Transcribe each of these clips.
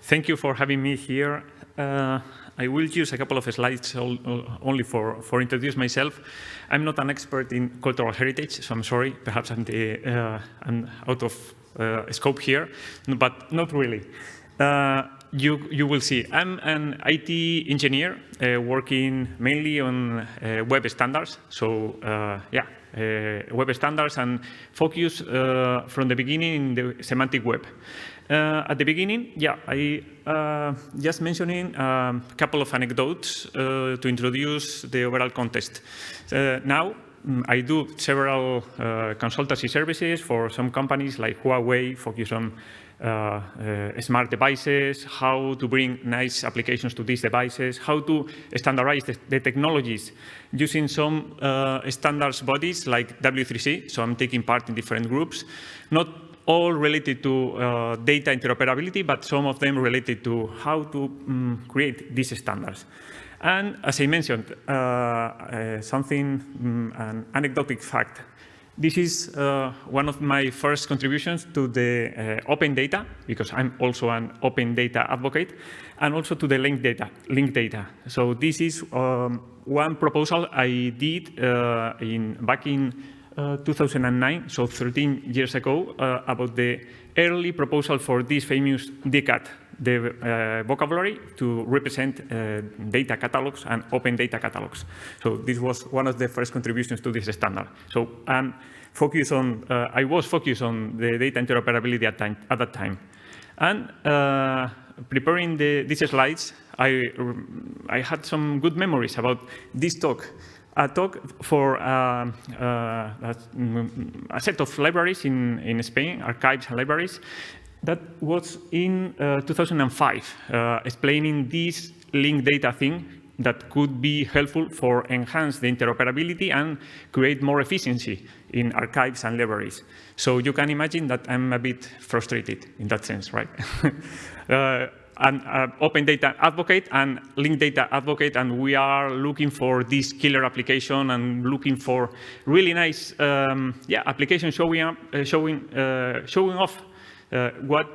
Thank you for having me here. I will use a couple of slides only for introduce myself. I'm not an expert in cultural heritage, so I'm sorry. Perhaps I'm out of scope here, but not really. You will see. I'm an IT engineer working mainly on web standards. So web standards and focus from the beginning in the semantic web. At the beginning, I just mentioning a couple of anecdotes to introduce the overall context. Now, I do several consultancy services for some companies like Huawei, focus on smart devices, how to bring nice applications to these devices, how to standardize the technologies using some standards bodies like W3C. So I'm taking part in different groups, not all related to data interoperability, but some of them related to how to create these standards. And as I mentioned, an anecdotic fact. This is one of my first contributions to the open data, because I'm also an open data advocate, and also to the linked data. So this is one proposal I did back in 2009, so 13 years ago, about the early proposal for this famous DCAT, the vocabulary to represent data catalogs and open data catalogs. So this was one of the first contributions to this standard. So I was focused on the data interoperability at that time. And preparing these slides, I had some good memories about this talk. A talk for a set of libraries in Spain, archives and libraries, that was in 2005, explaining this linked data thing that could be helpful for enhance the interoperability and create more efficiency in archives and libraries. So you can imagine that I'm a bit frustrated in that sense, right? An open data advocate and linked data advocate, and we are looking for this killer application and looking for really nice application showing off what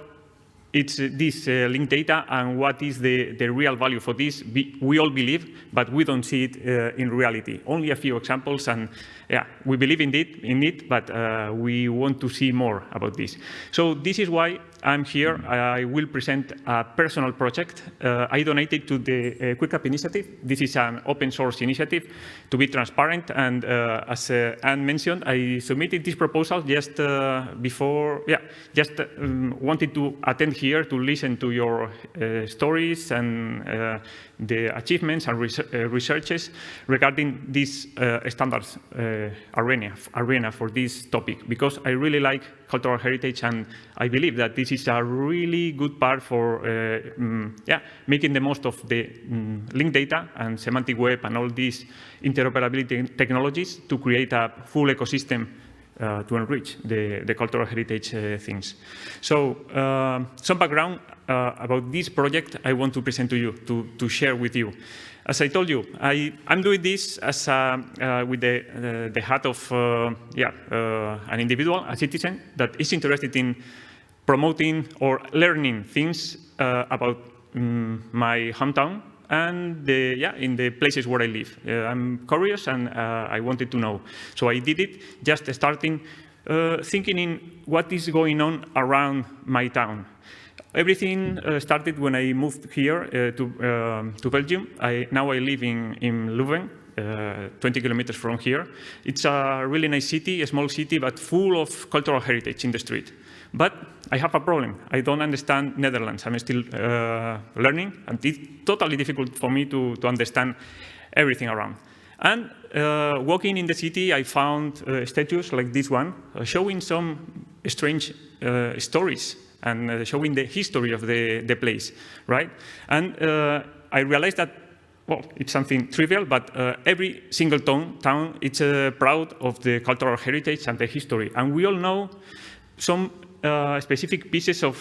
it's this linked data and what is the real value for this. We all believe, but we don't see it in reality. Only a few examples, and we believe in it, but we want to see more about this. So this is why I'm here. I will present a personal project. I donated to the QuickUp initiative. This is an open source initiative to be transparent. And as Anne mentioned, I submitted this proposal just before, wanted to attend here to listen to your stories and the achievements and researches regarding this standards arena for this topic, because I really like cultural heritage, and I believe that this is a really good part for making the most of the linked data and semantic web and all these interoperability technologies to create a full ecosystem to enrich the cultural heritage things. So some background about this project I want to present to you, to share with you. As I told you, I'm doing this as with the hat of an individual, a citizen that is interested in promoting or learning things about my hometown and in the places where I live. I'm curious and I wanted to know. So I did it, just starting thinking in what is going on around my town. Everything started when I moved here to Belgium. Now I live in Leuven, 20 kilometers from here. It's a really nice city, a small city, but full of cultural heritage in the street. But I have a problem. I don't understand Netherlands. I'm still learning, and it's totally difficult for me to understand everything around. And walking in the city, I found statues like this one, showing some strange stories and showing the history of the place, right? And I realized that, well, it's something trivial, but every single town is proud of the cultural heritage and the history. And we all know some specific pieces of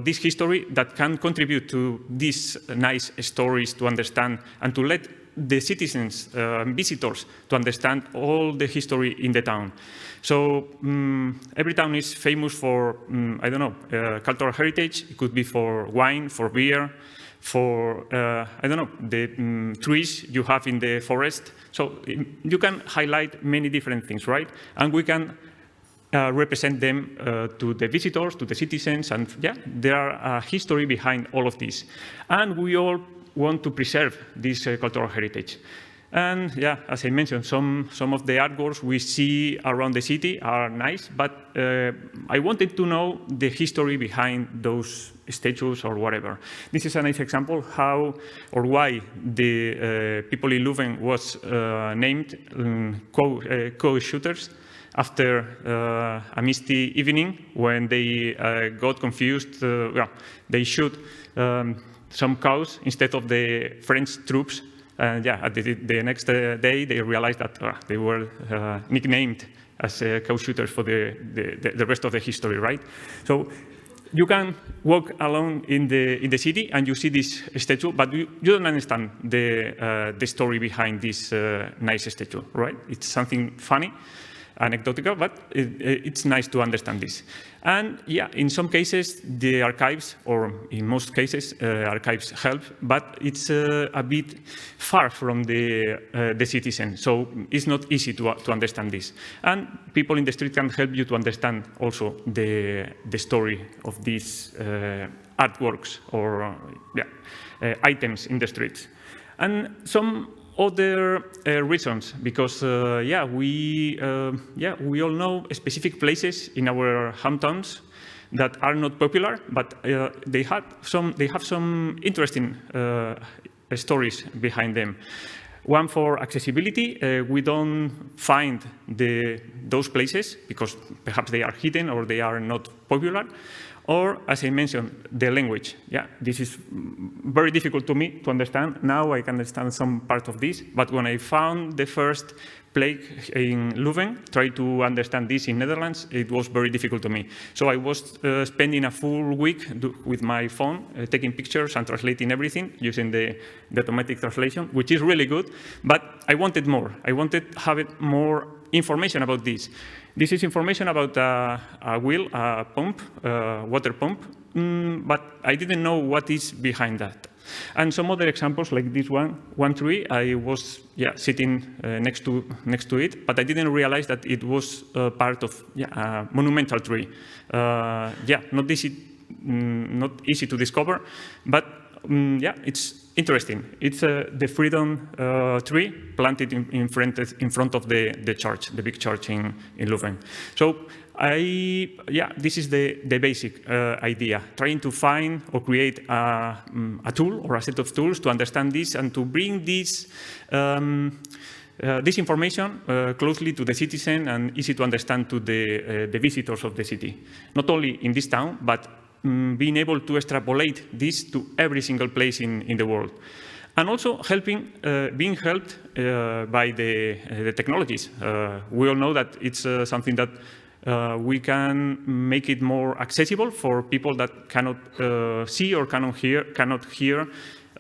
this history that can contribute to these nice stories to understand and to let the citizens, visitors, to understand all the history in the town. So every town is famous for, I don't know, cultural heritage. It could be for wine, for beer, for, I don't know, the trees you have in the forest. So you can highlight many different things, right? And we can represent them to the visitors, to the citizens, and yeah, there are a history behind all of this. And we all want to preserve this cultural heritage. And yeah, as I mentioned, some of the artworks we see around the city are nice, but I wanted to know the history behind those statues or whatever. This is a nice example how or why the people in Leuven was named co-shooters after a misty evening when they got confused. Well, they shoot some cows instead of the French troops. And yeah, at the next day, they realized that they were nicknamed as cow-shooters for the rest of the history, right? So you can walk along in the city and you see this statue, but you don't understand the story behind this nice statue, right? It's something funny, anecdotal, but it's nice to understand this. And yeah, in some cases, the archives, or in most cases, archives help, but it's a bit far from the citizen, so it's not easy to understand this. And people in the street can help you to understand also the story of these artworks or items in the streets. And some other reasons, because yeah, we all know specific places in our hometowns that are not popular, but they have some interesting stories behind them. One for accessibility, we don't find those places because perhaps they are hidden or they are not popular. Or, as I mentioned, the language. Yeah, this is very difficult to me to understand. Now I can understand some part of this, but when I found the first plaque in Leuven, tried to understand this in Netherlands, it was very difficult to me. So I was spending a full week with my phone, taking pictures and translating everything using the automatic translation, which is really good, but I wanted more. I wanted to have more information about this. This is information about a wheel, a pump, water pump, but I didn't know what is behind that. And some other examples like this one tree, I was sitting next to it, but I didn't realize that it was part of a monumental tree. Not easy to discover, but it's interesting. It's the Freedom tree planted in front of the church, the big church in Leuven. So this is the basic idea, trying to find or create a tool or a set of tools to understand this and to bring this information closely to the citizen and easy to understand to the visitors of the city. Not only in this town, but being able to extrapolate this to every single place in the world. And also being helped by the technologies. We all know that it's something that we can make it more accessible for people that cannot see or cannot hear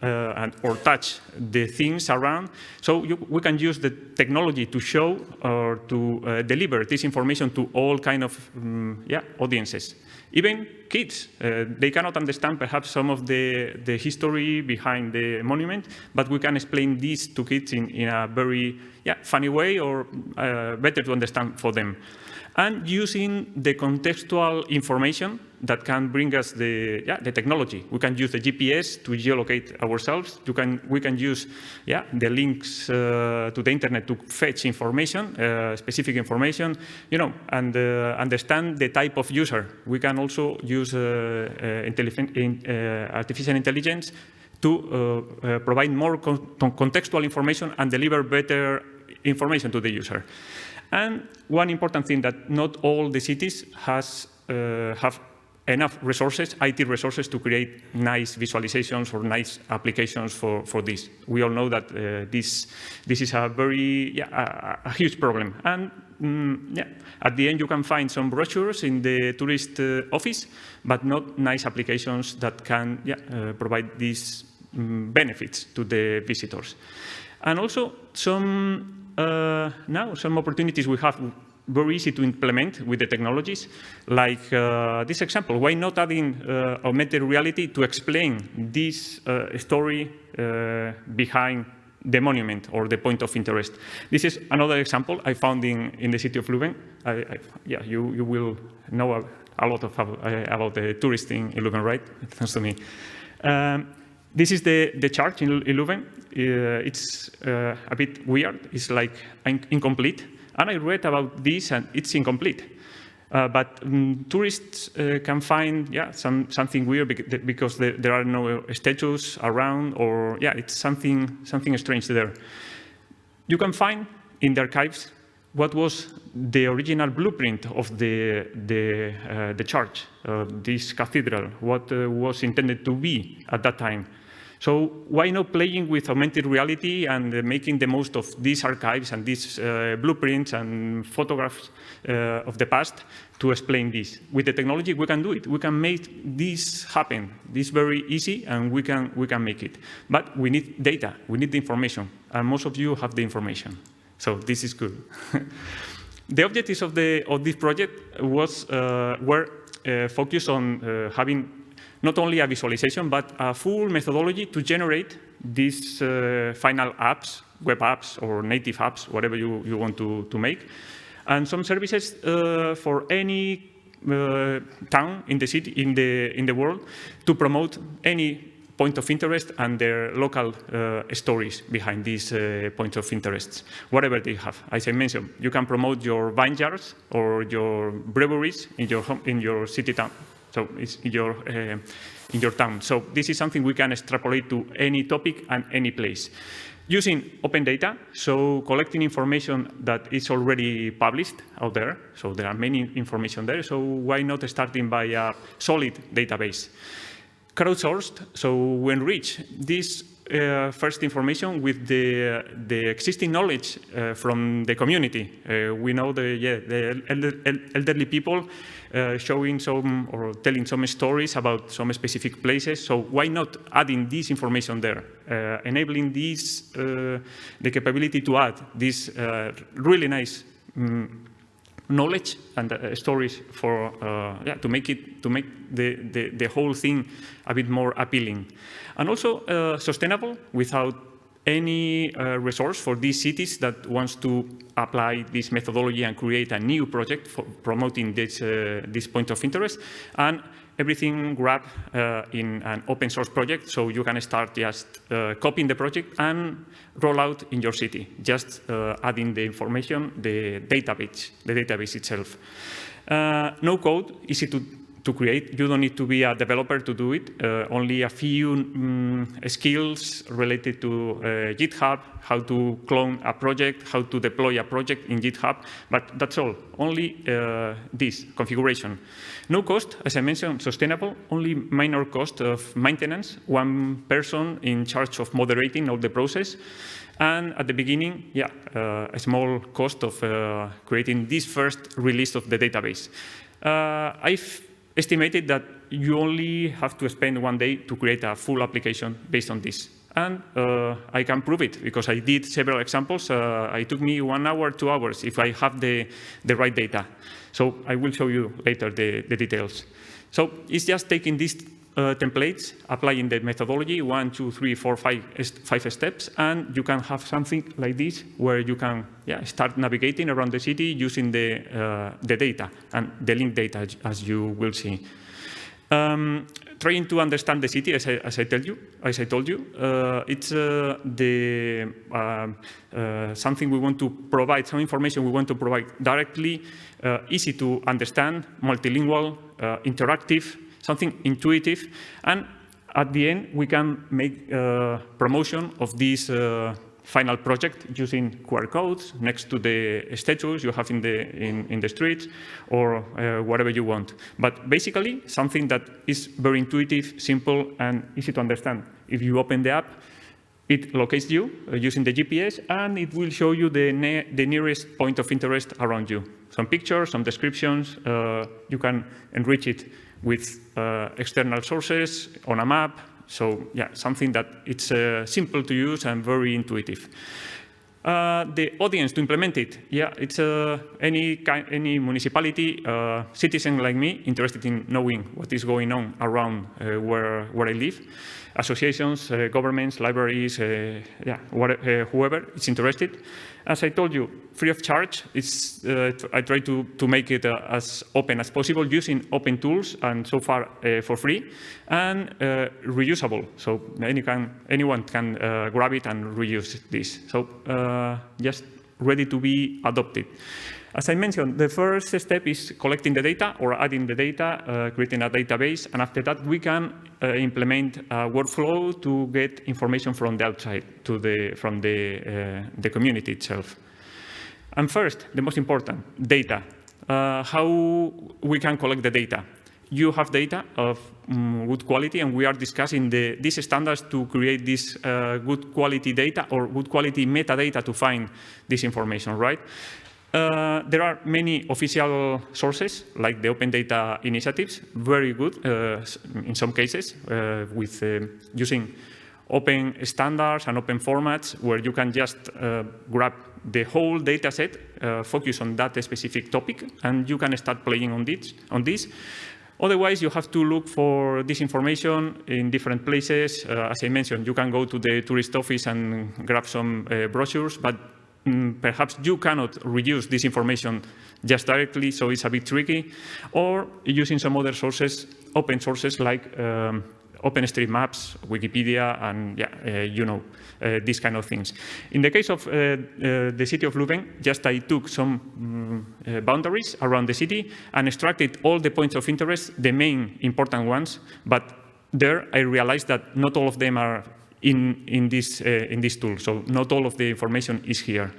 or touch the things around. So we can use the technology to show or to deliver this information to all kind of audiences. Even kids, they cannot understand perhaps some of the history behind the monument, but we can explain this to kids in a very funny way or better to understand for them. And using the contextual information that can bring us the technology. We can use the GPS to geolocate ourselves. We can use the links to the internet to fetch information, specific information, and understand the type of user. We can also use artificial intelligence to provide more contextual information and deliver better information to the user. And one important thing that not all the cities have enough resources, IT resources, to create nice visualizations or nice applications for this. We all know that this is a very a huge problem. And at the end, you can find some brochures in the tourist office, but not nice applications that can provide these benefits to the visitors. And also now some opportunities we have very easy to implement with the technologies, like this example. Why not adding augmented reality to explain this story behind the monument or the point of interest? This is another example I found in the city of Leuven. Yeah, you will know a lot about the tourists in Leuven, right? Thanks to me. This is the church in Leuven. It's a bit weird. It's like incomplete. And I read about this, and it's incomplete. But tourists can find something weird because there are no statues around, or it's something strange there. You can find in the archives what was the original blueprint of the church, this cathedral, what was intended to be at that time. So why not playing with augmented reality and making the most of these archives and these blueprints and photographs of the past to explain this? With the technology, we can do it. We can make this happen. This is very easy, and we can make it. But we need data. We need the information, and most of you have the information. So this is good. The objectives of this project were focused on having not only a visualization, but a full methodology to generate these final apps, web apps or native apps, whatever you want to make, and some services for any town in the city, in the world, to promote any point of interest and their local stories behind these points of interest, whatever they have. As I mentioned, you can promote your vineyards or your breweries in your city town. So it's in your town. So this is something we can extrapolate to any topic and any place. Using open data, so collecting information that is already published out there. So there are many information there. So why not starting by a solid database? Crowdsourced, so we enrich this first information with the existing knowledge from the community. We know the elderly people showing some or telling some stories about some specific places. So why not adding this information there, enabling this the capability to add this really nice knowledge and stories for to make the whole thing a bit more appealing, and also sustainable without any resource for these cities that wants to apply this methodology and create a new project for promoting this point of interest, and everything wrapped in an open source project, so you can start just copying the project and roll out in your city, just adding the information, the database itself. No code, easy to create. You don't need to be a developer to do it. Only a few skills related to GitHub, how to clone a project, how to deploy a project in GitHub, but that's all. Only this configuration. No cost, as I mentioned, sustainable, only minor cost of maintenance, one person in charge of moderating all the process, and at the beginning, a small cost of creating this first release of the database. I've estimated that you only have to spend 1 day to create a full application based on this. And I can prove it because I did several examples. It took me 1 hour, 2 hours if I have the right data. So I will show you later the details. So it's just taking these templates, applying the methodology, 1, 2, 3, 4, 5 steps, and you can have something like this where you can start navigating around the city using the data and the linked data, as you will see. Trying to understand the city, as I told you, it's something we want to provide, some information we want to provide directly, easy to understand, multilingual, interactive, something intuitive, and at the end we can make promotion of this final project using QR codes next to the statues you have in the streets or whatever you want. But basically something that is very intuitive, simple, and easy to understand. If you open the app, it locates you using the GPS, and it will show you the nearest point of interest around you. Some pictures, some descriptions. You can enrich it with external sources on a map, So yeah, something that it's simple to use and very intuitive. The audience to implement it, yeah, it's any municipality, citizen like me, interested in knowing what is going on around where I live. Associations, governments, libraries, yeah, whoever is interested. As I told you, free of charge. I try to make it as open as possible using open tools, and so far for free, and reusable. So anyone can grab it and reuse this. So just ready to be adopted. As I mentioned, the first step is collecting the data or adding the data, creating a database, and after that we can implement a workflow to get information from the outside from the community itself. And first, the most important, data. How we can collect the data. You have data of good quality, and we are discussing these standards to create this good quality data or good quality metadata to find this information, right? There are many official sources, like the Open Data Initiatives, very good in some cases, with using open standards and open formats, where you can just grab the whole data set, focus on that specific topic, and you can start playing on this. Otherwise, you have to look for this information in different places. As I mentioned, you can go to the tourist office and grab some brochures, but perhaps you cannot reuse this information just directly, so it's a bit tricky. Or using some other sources, open sources like OpenStreetMaps, Wikipedia, and yeah, these kind of things. In the case of the city of Leuven, just I took some boundaries around the city and extracted all the points of interest, the main important ones, but there I realized that not all of them are in this tool, so not all of the information is here.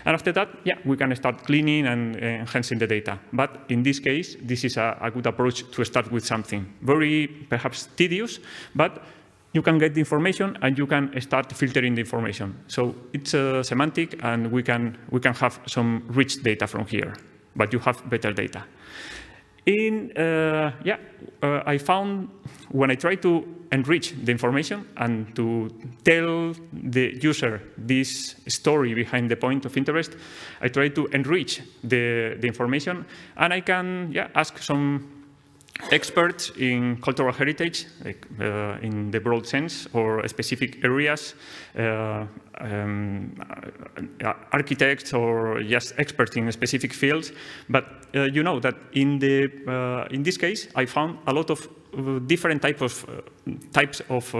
And after that, yeah, we can start cleaning and enhancing the data. But in this case, this is a good approach to start with something very perhaps tedious, but you can get the information and you can start filtering the information. So it's semantic, and we can have some rich data from here, but you have better data. I found when I try to enrich the information and to tell the user this story behind the point of interest, I try to enrich the information, and I can ask some experts in cultural heritage, like, in the broad sense, or specific areas, architects, or just experts in specific fields. But you know that in this case, I found a lot of different types of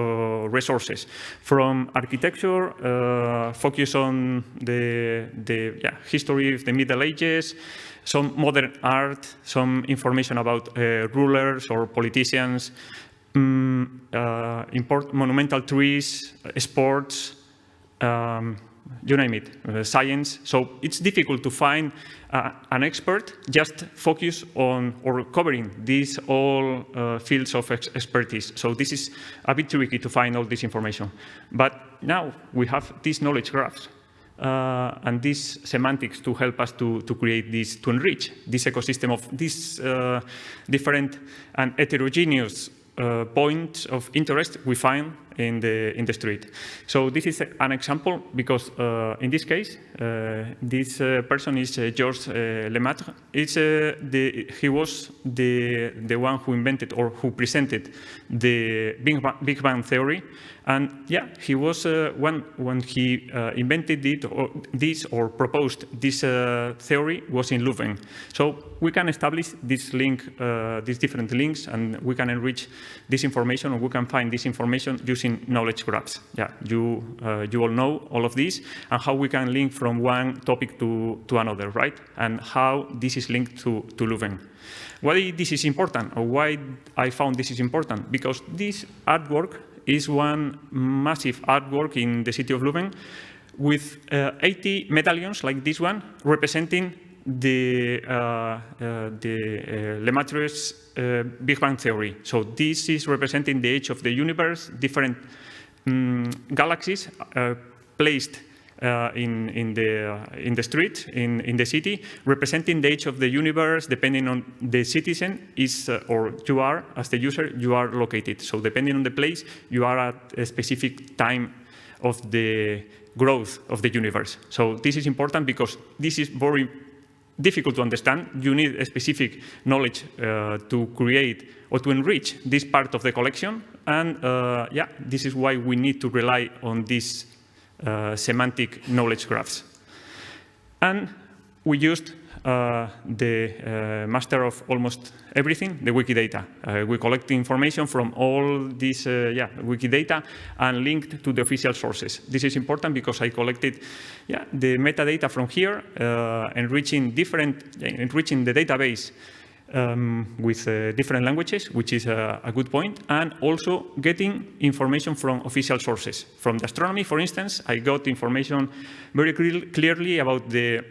resources. From architecture, focus on the history of the Middle Ages, some modern art, some information about rulers or politicians, monumental trees, sports, you name it, science. So it's difficult to find an expert just focus on or covering these all fields of expertise. So this is a bit tricky to find all this information. But now we have these knowledge graphs. And these semantics to help us to create this, to enrich this ecosystem of these different and heterogeneous points of interest we find in the street. So this is an example because in this case, this person is Georges Lemaitre. He was the one who invented or who presented the Big Bang theory. And yeah, he was when he invented it, or proposed this theory was in Leuven. So we can establish this link, these different links, and we can enrich this information, or we can find this information using knowledge graphs. Yeah, you all know all of this, and how we can link from one topic to another, right? And how this is linked to Leuven. Why this is important, or why I found this is important? Because this artwork is one massive artwork in the city of Leuven with 80 medallions like this one representing the Lemaitre's Big Bang theory. So this is representing the age of the universe, different galaxies placed in the street, in the city, representing the age of the universe depending on the citizen is, or you are, as the user, you are located. So depending on the place, you are at a specific time of the growth of the universe. So this is important because this is very difficult to understand. You need a specific knowledge to create or to enrich this part of the collection. And yeah, this is why we need to rely on these semantic knowledge graphs. And we used the master of almost everything, the Wikidata. We collect information from all these Wikidata and linked to the official sources. This is important because I collected the metadata from here, enriching the database with different languages, which is a good point, and also getting information from official sources. From the astronomy, for instance, I got information very clearly about the,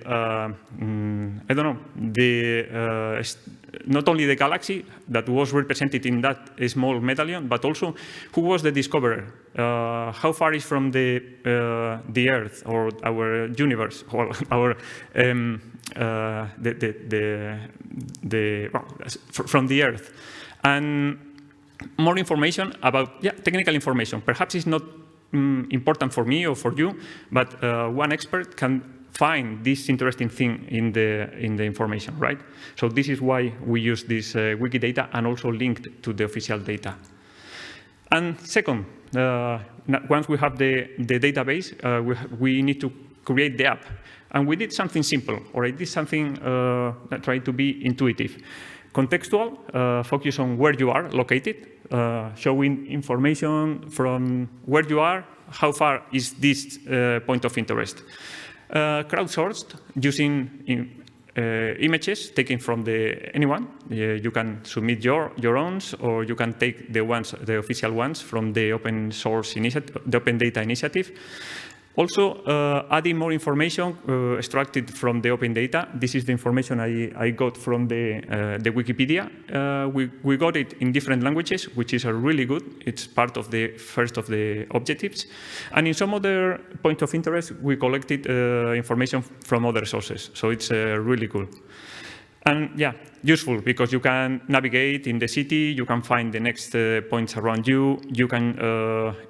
not only the galaxy that was represented in that small medallion, but also who was the discoverer, how far is from the Earth or our universe, or our from the Earth, and more information about technical information. Perhaps it's not important for me or for you, but one expert can find this interesting thing in the information, right? So this is why we use this Wikidata and also linked to the official data. And second, once we have the database, we need to create the app. And we did something simple, or I did something that tried to be intuitive. Contextual, focus on where you are located, showing information from where you are, how far is this point of interest. Crowdsourced, using images taken from anyone. You can submit your own, or you can take the official ones from the open source initiative, the Open Data Initiative. Also, adding more information extracted from the open data. This is the information I got from the Wikipedia. We got it in different languages, which is really good. It's part of the first of the objectives. And in some other point of interest, we collected information from other sources. So it's really cool. And yeah, useful because you can navigate in the city, you can find the next points around you, you can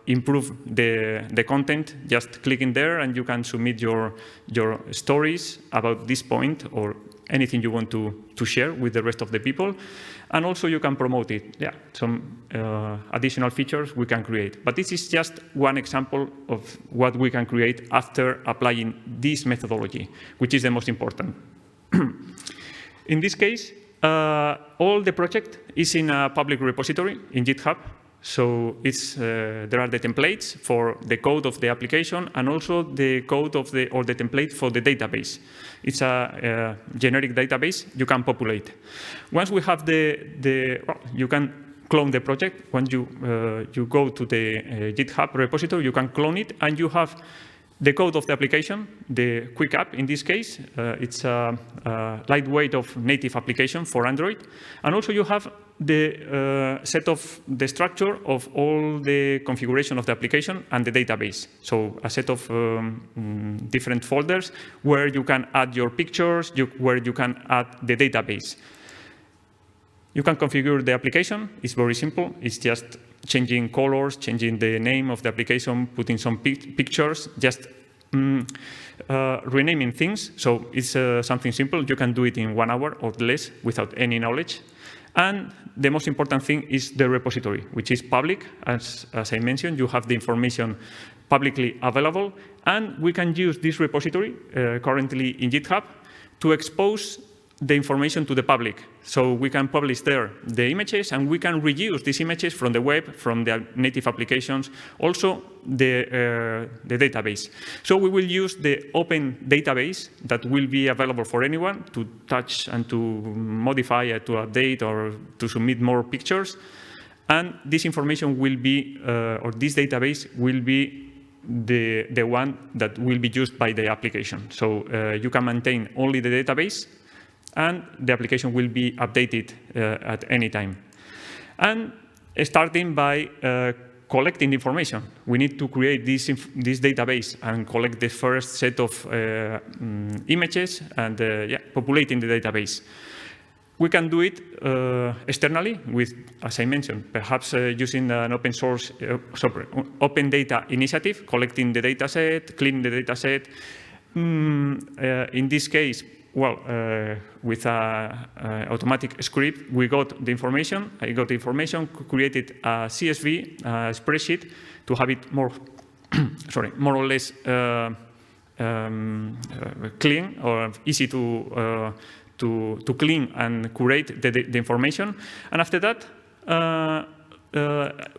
improve the content just clicking there, and you can submit your stories about this point or anything you want to share with the rest of the people. And also you can promote it. Yeah, some additional features we can create. But this is just one example of what we can create after applying this methodology, which is the most important. In this case, all the project is in a public repository in GitHub. So there are the templates for the code of the application and also the code of the template for the database. It's a generic database you can populate. Once we have you can clone the project. When you go to the GitHub repository, you can clone it, and you have the code of the application, the quick app in this case. It's a lightweight of native application for Android. And also you have the set of the structure of all the configuration of the application and the database. So a set of different folders where you can add your pictures, where you can add the database. You can configure the application. It's very simple. It's just changing colors, changing the name of the application, putting some pictures, just renaming things. So it's something simple. You can do it in 1 hour or less without any knowledge. And the most important thing is the repository, which is public. As I mentioned, you have the information publicly available. And we can use this repository currently in GitHub to expose the information to the public. So we can publish there the images, and we can reuse these images from the web, from the native applications, also the database. So we will use the open database that will be available for anyone to touch and to modify, to update, or to submit more pictures. And this information will be, or this database will be the one that will be used by the application. So you can maintain only the database, and the application will be updated at any time. And starting by collecting the information. We need to create this database and collect the first set of images and populating the database. We can do it externally with, as I mentioned, perhaps using an open source, open data initiative, collecting the data set, cleaning the data set. In this case, well, with an automatic script, we got the information. I got the information, created a CSV spreadsheet to have it more, more or less clean or easy to clean and curate the information. And after that,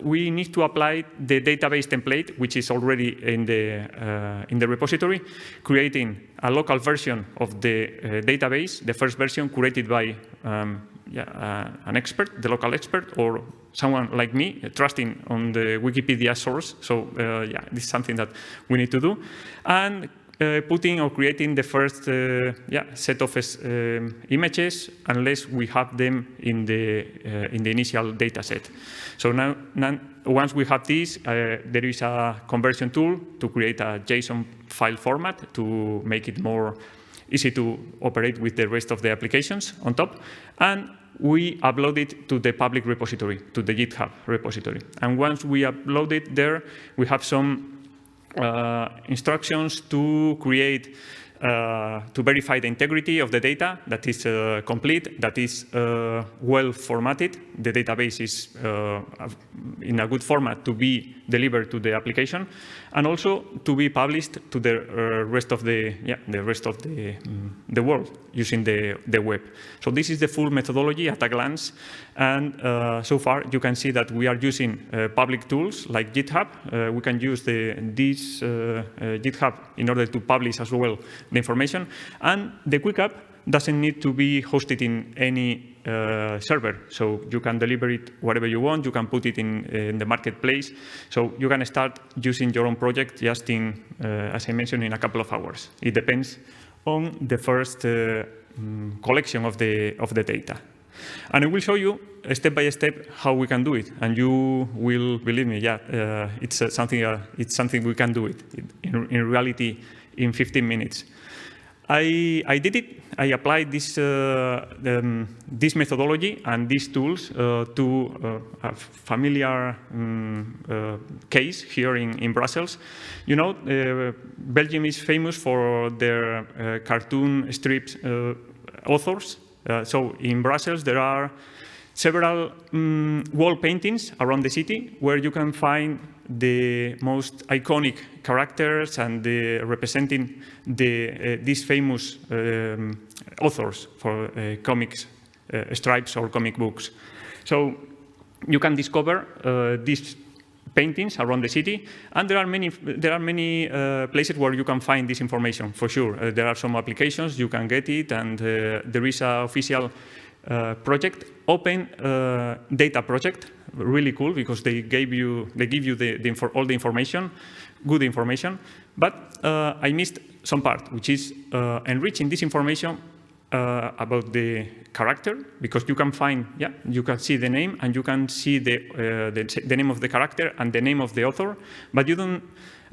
we need to apply the database template, which is already in the repository, creating a local version of the database, the first version created by an expert, the local expert, or someone like me, trusting on the Wikipedia source. So this is something that we need to do. And putting or creating the first set of images, unless we have them in the initial data set. So now once we have this, there is a conversion tool to create a JSON file format to make it more easy to operate with the rest of the applications on top. And we upload it to the public repository, to the GitHub repository. And once we upload it there, we have some instructions to create, to verify the integrity of the data, that is complete, that is well formatted. The database is in a good format to be delivered to the application, and also to be published to the rest of the world using the web. So this is the full methodology at a glance, and so far you can see that we are using public tools like GitHub. We can use this GitHub in order to publish as well the information, and the Quick App doesn't need to be hosted in any server, so you can deliver it wherever you want. You can put it in the marketplace, so you can start using your own project just in, as I mentioned, in a couple of hours. It depends on the first collection of the data. And I will show you step by step how we can do it, and you will believe me. It's something we can do it in reality in 15 minutes. I did it. I applied this methodology and these tools to a familiar case here in Brussels. You know, Belgium is famous for their cartoon strips authors. So in Brussels, there are several wall paintings around the city where you can find the most iconic characters and representing these famous authors for comics strips or comic books. So you can discover these paintings around the city, and there are many places where you can find this information for sure. There are some applications you can get it, and there is an official project, open data project, really cool because they give you all the information, good information. But I missed some part, which is enriching this information about the character, because you can find, you can see the name and you can see the name of the character and the name of the author, but you don't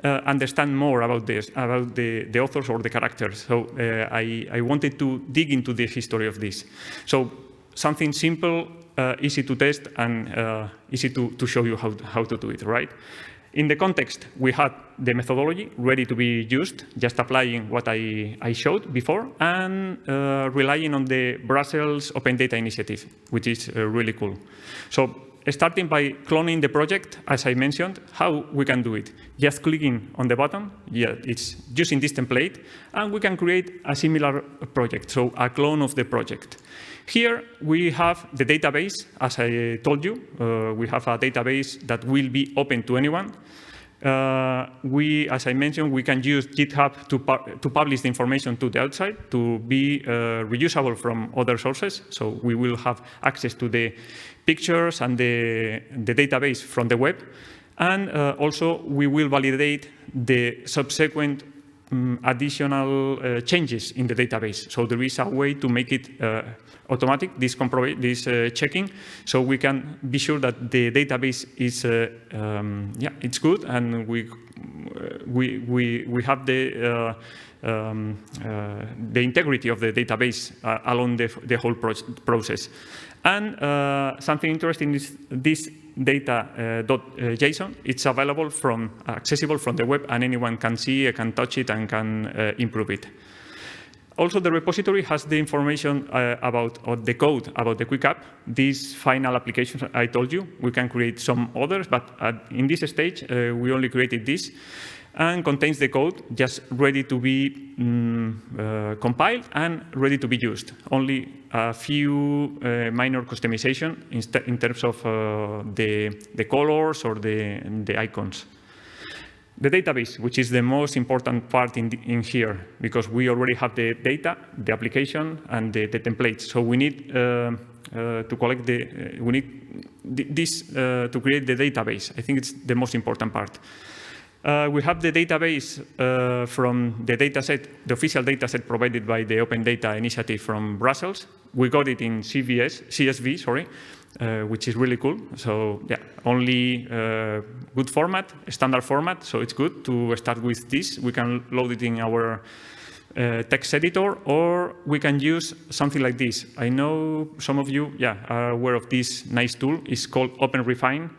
understand more about the authors or the characters. So I wanted to dig into the history of this. So something simple, easy to test, and easy to show you how to do it, right? In the context, we had the methodology ready to be used, just applying what I showed before, and relying on the Brussels Open Data Initiative, which is really cool. So starting by cloning the project, as I mentioned, how we can do it. Just clicking on the button, it's using this template, and we can create a similar project, so a clone of the project. Here we have the database, as I told you. We have a database that will be open to anyone. As I mentioned, we can use GitHub to publish the information to the outside, to be reusable from other sources. So we will have access to the pictures and the database from the web. And also, we will validate the subsequent additional changes in the database. So there is a way to make it automatic, this checking, so we can be sure that the database is it's good, and we have the integrity of the database along the whole process. And something interesting is this data.json. It's available accessible from the web, and anyone can see, can touch it, and can improve it. Also, the repository has the information about the code about the Quick App. These final applications I told you, we can create some others, but in this stage, we only created this, and contains the code just ready to be compiled and ready to be used. Only a few minor customization in terms of the colors or the icons. The database, which is the most important part in here, because we already have the data, the application, and the templates. So we need to collect this to create the database. I think it's the most important part. We have the database from the dataset, the official dataset provided by the Open Data Initiative from Brussels. We got it in CSV, which is really cool. So yeah, only good format, standard format. So it's good to start with this. We can load it in our text editor, or we can use something like this. I know some of you, are aware of this nice tool. It's called OpenRefine.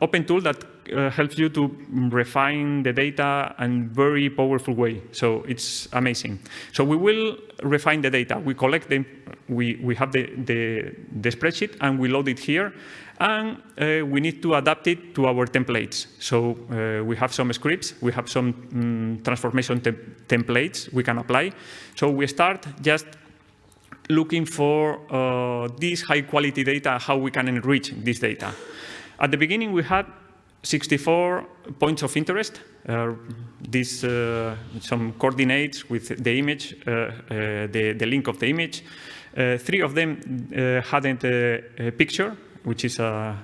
Open tool that helps you to refine the data in a very powerful way. So it's amazing. So we will refine the data. We collect them. We have the spreadsheet, and we load it here. And we need to adapt it to our templates. So we have some scripts. We have some transformation templates we can apply. So we start just looking for this high-quality data, how we can enrich this data. At the beginning, we had 64 points of interest, some coordinates with the image, the link of the image. 3 of them hadn't a picture, which is a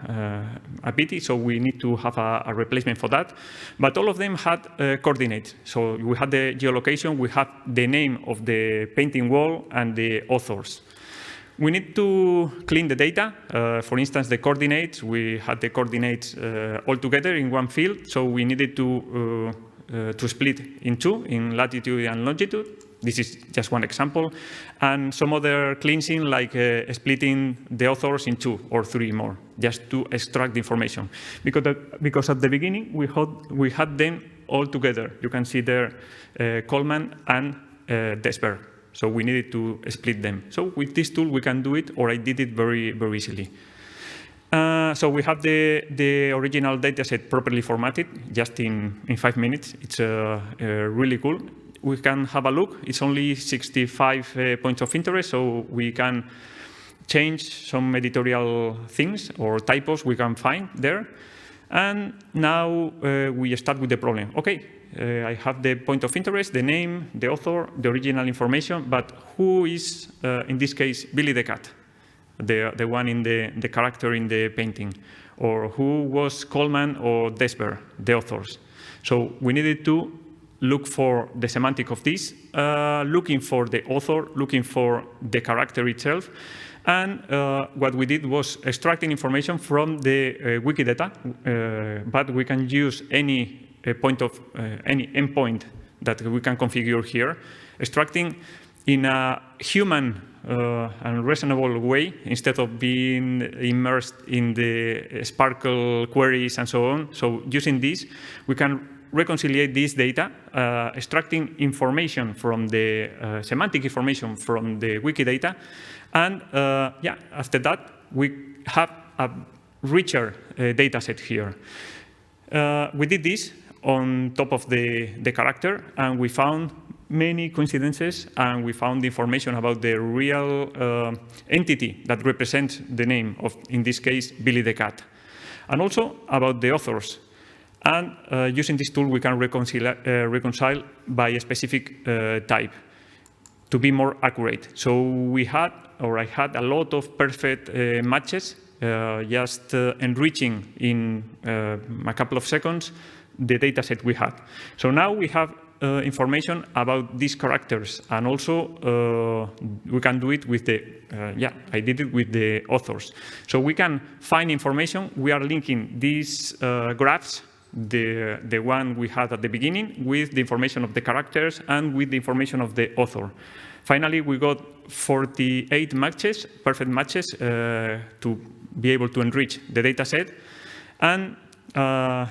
pity, so we need to have a replacement for that. But all of them had coordinates. So we had the geolocation, we had the name of the painting wall, and the authors. We need to clean the data. For instance, the coordinates, we had the coordinates all together in one field, so we needed to split in 2, in latitude and longitude. This is just one example. And some other cleansing, like splitting the authors in 2 or 3 more, just to extract the information. Because at the beginning, we had them all together. You can see there Coleman and Desper. So we needed to split them. So with this tool, we can do it, or I did it very, very easily. So we have the original dataset properly formatted, just in 5 minutes. It's really cool. We can have a look. It's only 65 points of interest, so we can change some editorial things or typos we can find there. And now we start with the problem. OK, I have the point of interest, the name, the author, the original information, but who is, in this case, Billy the cat, the one in the character in the painting? Or who was Coleman or Desper, the authors? So we needed to look for the semantic of this, looking for the author, looking for the character itself. And what we did was extracting information from the Wikidata, but we can use any any endpoint that we can configure here, extracting in a human and reasonable way, instead of being immersed in the Sparkle queries and so on. So using this, we can reconcile this data, extracting information from the semantic information from the Wikidata, and after that, we have a richer data set here. We did this on top of the character, and we found many coincidences, and we found information about the real entity that represents the name of, in this case, Billy the cat, and also about the authors. And using this tool, we can reconcile by a specific type to be more accurate. So we had, or I had, a lot of perfect matches, just enriching in a couple of seconds the data set we had. So now we have information about these characters, and also we can do it with the, I did it with the authors. So we can find information. We are linking these graphs, the one we had at the beginning, with the information of the characters and with the information of the author. Finally, we got 48 matches, perfect matches, to be able to enrich the data set. And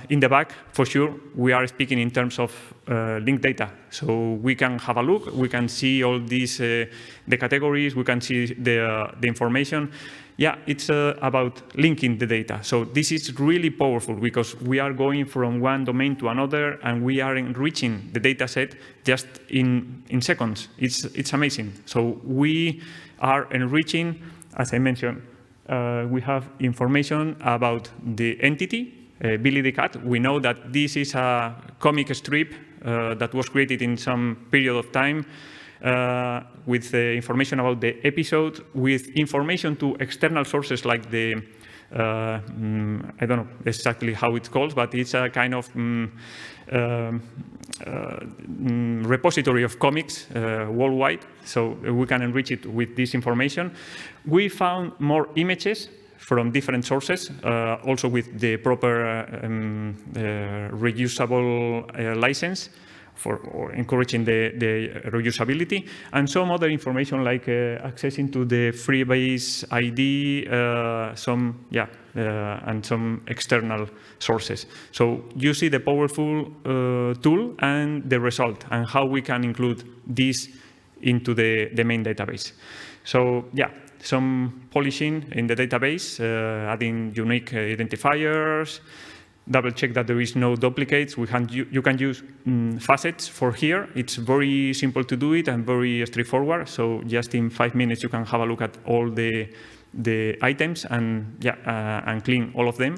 in the back, for sure, we are speaking in terms of linked data. So we can have a look, we can see all these, the categories, we can see the information. Yeah, it's about linking the data. So this is really powerful because we are going from one domain to another and we are enriching the data set just in seconds. It's amazing. So we are enriching, as I mentioned, we have information about the entity, Billy the Cat. We know that this is a comic strip that was created in some period of time with information about the episode, with information to external sources like the, I don't know exactly how it's called, but it's a kind of repository of comics worldwide. So we can enrich it with this information. We found more images from different sources, also with the proper reusable license for encouraging the reusability, and some other information like accessing to the Freebase ID, and some external sources. So you see the powerful tool and the result, and how we can include this into the main database. So yeah, some polishing in the database, adding unique identifiers, double check that there is no duplicates. You can use facets for here. It's very simple to do it and very straightforward. So just in 5 minutes, you can have a look at all the items and and clean all of them.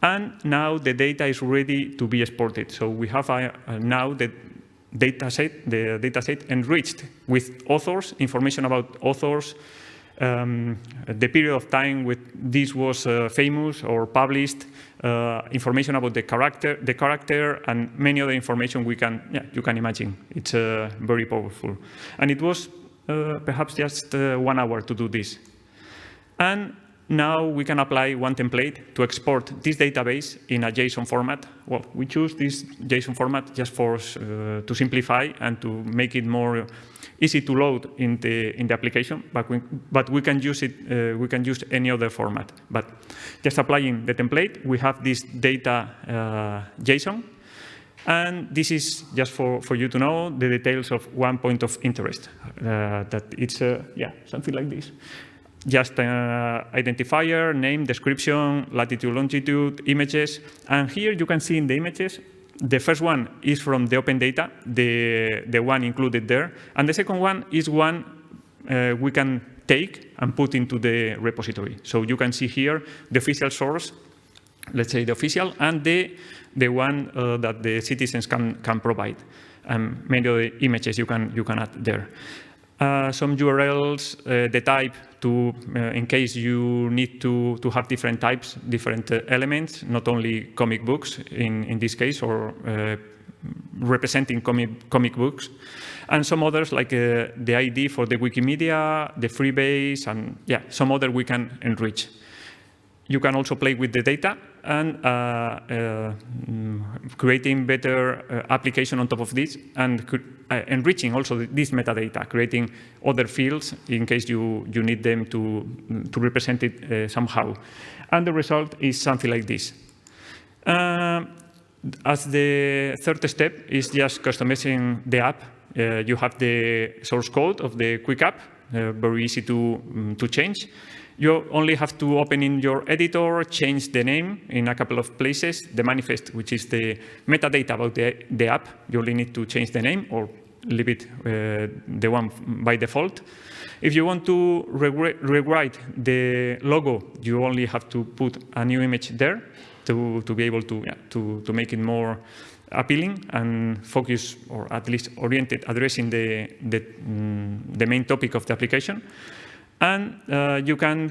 And now the data is ready to be exported. So we have now the dataset enriched with authors, information about authors, the period of time when this was famous or published, information about the character, and many other information you can imagine. It's very powerful. And it was perhaps just 1 hour to do this. And now we can apply one template to export this database in a JSON format. Well, we choose this JSON format just to simplify and to make it more easy to load in the application, but we can use it. We can use any other format. But just applying the template, we have this data JSON, and this is just for you to know the details of one point of interest. That it's something like this. Just identifier, name, description, latitude, longitude, images, and here you can see in the images. The first one is from the open data, the one included there. And the second one is one we can take and put into the repository. So you can see here the official source, let's say the official, and the one that the citizens can provide. And many of the images you can add there. Some URLs, the type in case you need to have different types, different elements, not only comic books in this case, or representing comic books, and some others like the ID for the Wikimedia, the Freebase, and some other we can enrich. You can also play with the data and creating better application on top of this, and enriching also this metadata, creating other fields in case you need them to represent it somehow. And the result is something like this. As the third step is just customizing the app. You have the source code of the quick app, very easy to change. You only have to open in your editor, change the name in a couple of places, the manifest, which is the metadata about the app. You only need to change the name or leave it the one by default. If you want to rewrite the logo, you only have to put a new image there to be able to make it more appealing and focus, or at least oriented, addressing the main topic of the application. And you can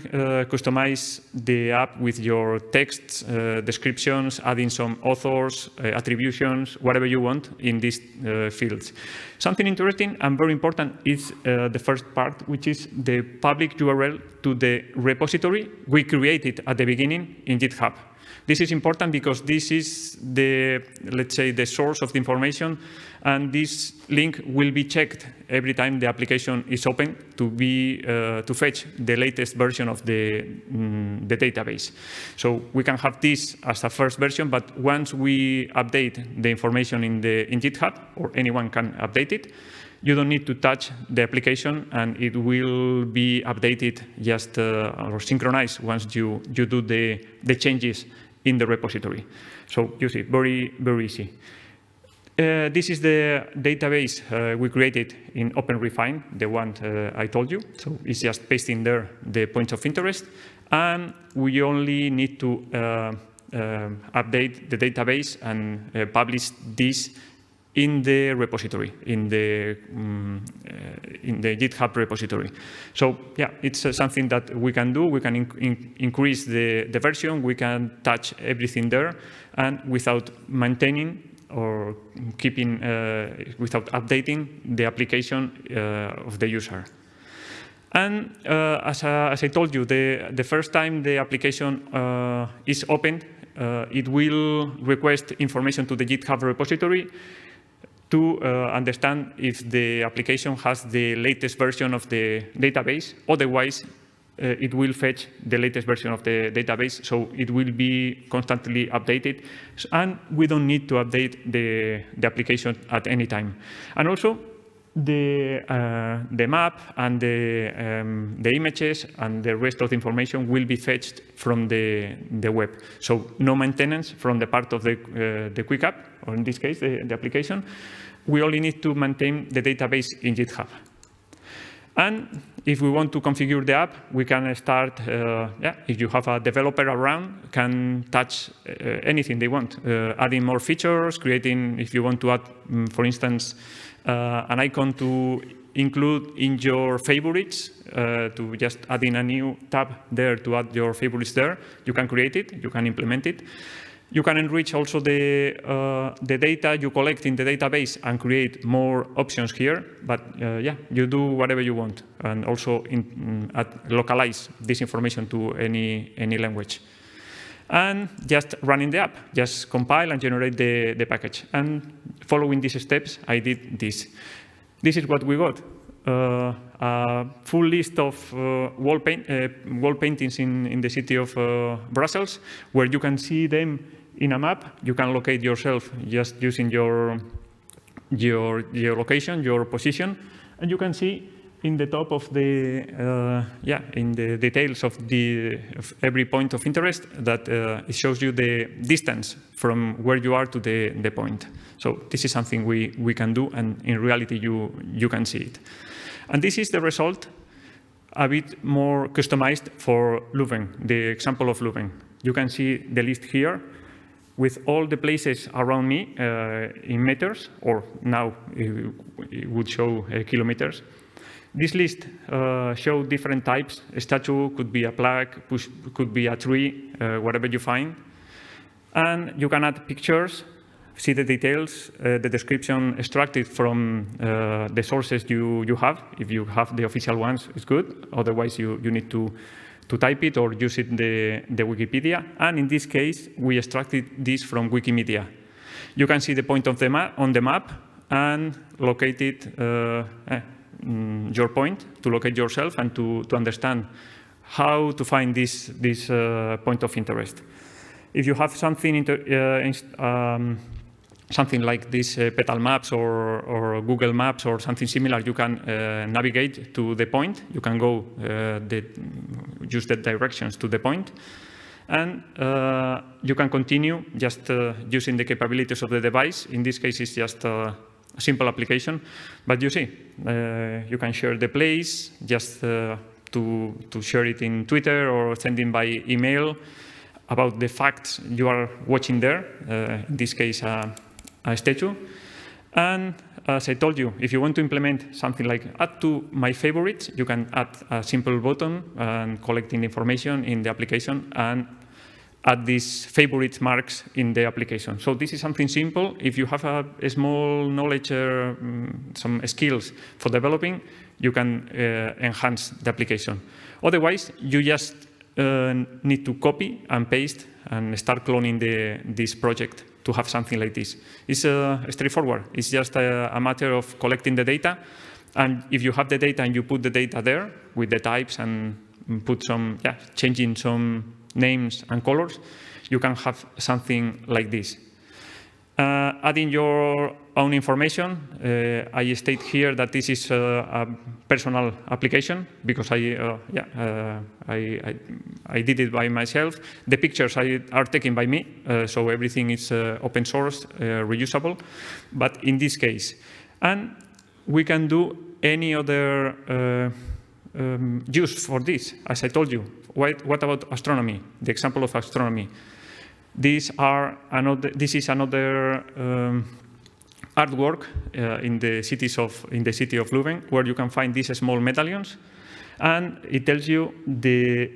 customize the app with your texts, descriptions, adding some authors, attributions, whatever you want in these fields. Something interesting and very important is the first part, which is the public URL to the repository we created at the beginning in GitHub. This is important because this is the, let's say, the source of the information, and this link will be checked every time the application is open to fetch the latest version of the database. So we can have this as a first version, but once we update the information in GitHub, or anyone can update it, you don't need to touch the application, and it will be updated just or synchronized once you do the changes in the repository. So you see, very, very easy. This is the database we created in OpenRefine, the one I told you. So it's just pasting there the points of interest. And we only need to update the database and publish this in the repository, in the GitHub repository. So yeah, it's something that we can do. We can increase the version. We can touch everything there, and without maintaining or keeping, without updating the application of the user. And as I told you, the first time the application is opened, it will request information to the GitHub repository to understand if the application has the latest version of the database. Otherwise, it will fetch the latest version of the database, so it will be constantly updated, and we don't need to update the application at any time. And also, the map and the images and the rest of the information will be fetched from the web. So no maintenance from the part of the Quick App, or in this case, the application. We only need to maintain the database in GitHub. And if we want to configure the app, we can start, if you have a developer around, can touch anything they want, adding more features, creating, if you want to add, for instance, an icon to include in your favorites, to just add in a new tab there to add your favorites there. You can create it, you can implement it. You can enrich also the data you collect in the database and create more options here. But yeah, you do whatever you want, and also localize this information to any language. And just running the app, just compile and generate the package. And following these steps, I did this. This is what we got. A full list of wall paintings in the city of Brussels, where you can see them in a map. You can locate yourself just using your location, your position, and you can see in the top of the in the details of every point of interest that it shows you the distance from where you are to the point. So this is something we can do, and in reality you can see it. And this is the result, a bit more customized for Leuven, the example of Leuven. You can see the list here with all the places around me in meters, or now it would show kilometers. This list shows different types. A statue could be a plaque, could be a tree, whatever you find. And you can add pictures, see the details, the description extracted from the sources you have. If you have the official ones, it's good. Otherwise, you need to type it or use it the Wikipedia. And in this case, we extracted this from Wikimedia. You can see the point of on the map and locate it, your point, to locate yourself and to understand how to find this point of interest. If you have something something like this Petal Maps or Google Maps or something similar, you can navigate to the point. You can go use the directions to the point. And you can continue just using the capabilities of the device. In this case, it's just a simple application. But you see, you can share the place just to share it in Twitter or sending by email about the facts you are watching there, in this case, a statue. And as I told you, if you want to implement something like add to my favorites, you can add a simple button and collecting information in the application and add these favorite marks in the application. So this is something simple. If you have a small knowledge, some skills for developing, you can enhance the application. Otherwise, you just need to copy and paste and start cloning this project to have something like this. It's straightforward. It's just a matter of collecting the data. And if you have the data and you put the data there with the types and put some, changing some names and colors, you can have something like this. Adding your own information, I state here that this is a personal application because I did it by myself. The pictures are taken by me, so everything is open source, reusable. But in this case, and we can do any other use for this, as I told you. What about astronomy? The example of astronomy. This is another artwork in the city of Leuven, where you can find these small medallions, and it tells you the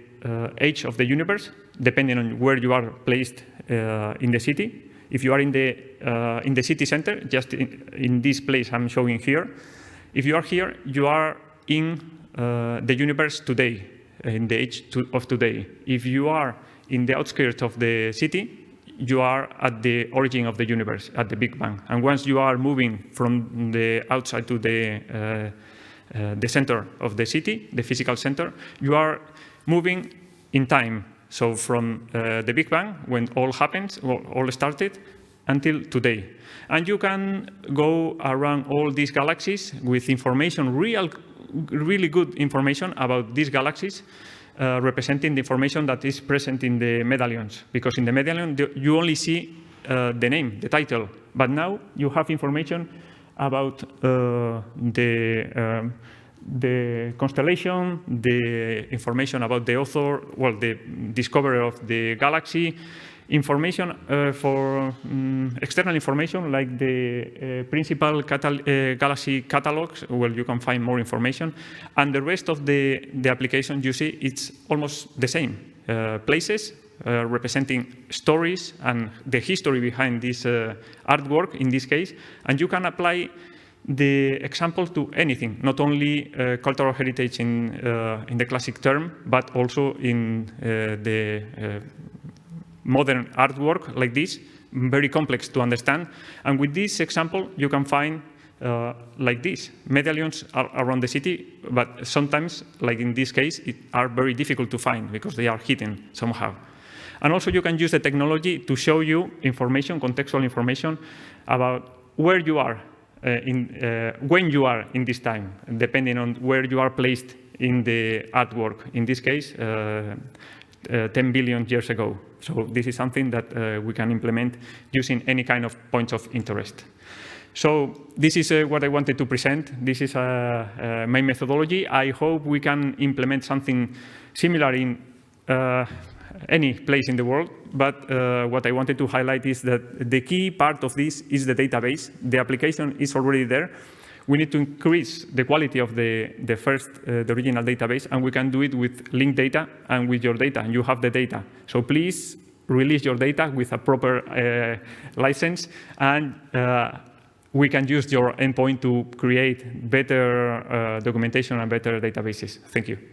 age of the universe depending on where you are placed in the city. If you are in the city center, just in this place I'm showing here, if you are here, you are in the universe today, in the age of today. If you are in the outskirts of the city, you are at the origin of the universe, at the Big Bang. And once you are moving from the outside to the center of the city, the physical center, you are moving in time. So from the Big Bang, when all happens, all started, until today. And you can go around all these galaxies with information, really good information about these galaxies, representing the information that is present in the medallions. Because in the medallion, you only see the name, the title. But now you have information about the constellation, the information about the author, well, the discoverer of the galaxy, information for external information like the principal galaxy catalogs, where you can find more information. And the rest of the application, you see, it's almost the same. Places representing stories and the history behind this artwork, in this case. And you can apply the example to anything, not only cultural heritage in the classic term, but also in the modern artwork like this, very complex to understand. And with this example, you can find like this, medallions around the city, but sometimes, like in this case, are very difficult to find because they are hidden somehow. And also you can use the technology to show you information, contextual information about where you are, when you are in this time, depending on where you are placed in the artwork. In this case, 10 billion years ago. So this is something that we can implement using any kind of points of interest. So this is what I wanted to present. This is my methodology. I hope we can implement something similar in any place in the world. But what I wanted to highlight is that the key part of this is the database. The application is already there. We need to increase the quality of the original database, and we can do it with linked data and with your data, and you have the data. So please release your data with a proper license, and we can use your endpoint to create better documentation and better databases. Thank you.